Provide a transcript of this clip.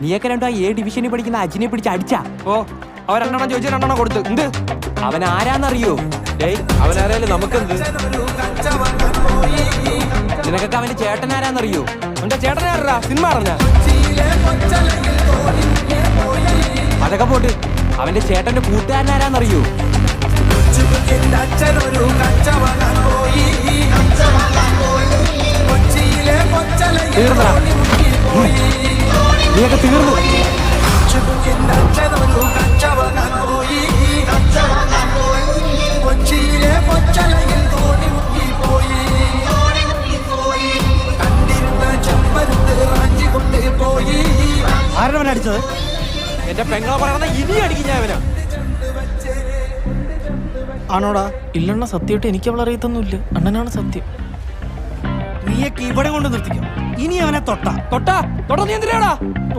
നീയൊക്കെ രണ്ടു ആ A ഡിവിഷനിൽ പഠിക്കുന്ന അജിനെ പിടിച്ച് അടിച്ചാ. ഓ അവൻ 2 എണ്ണം ചോദിച്ചു 2 എണ്ണം കൊടുത്ത്. എന്ത് അവൻ ആരാന്നറിയോ? അവനാരായാലും നമുക്കെന്ത്? നിനക്കൊക്കെ അവന്റെ ചേട്ടൻ ആരാന്നറിയോ? അവന്റെ ചേട്ടനാരാ? സിനിമ അറിഞ്ഞ? അതൊക്കെ പോട്ട്, അവന്റെ ചേട്ടന്റെ കൂട്ടുകാരനാരാന്നറിയോ? തീർന്നടാ, നീയൊക്കെ തീർന്നു. ആരവൻ അടിച്ചത്? എന്റെ പെങ്ങളെ പറയണ ഇനി അടിക്കും ഞാൻ അവനാ. ആണോടാ? ഇല്ലണ്ണ, സത്യമായിട്ട് എനിക്ക് അവൾ അറിയത്തൊന്നുമില്ല. അണ്ണനാണ് സത്യം. നീയൊക്കെ ഇവിടെ കൊണ്ട് നിർത്തിക്കും. ഇനി അവനെ തൊട്ടാ തൊട്ടാ നീ എന്തിനാടാ?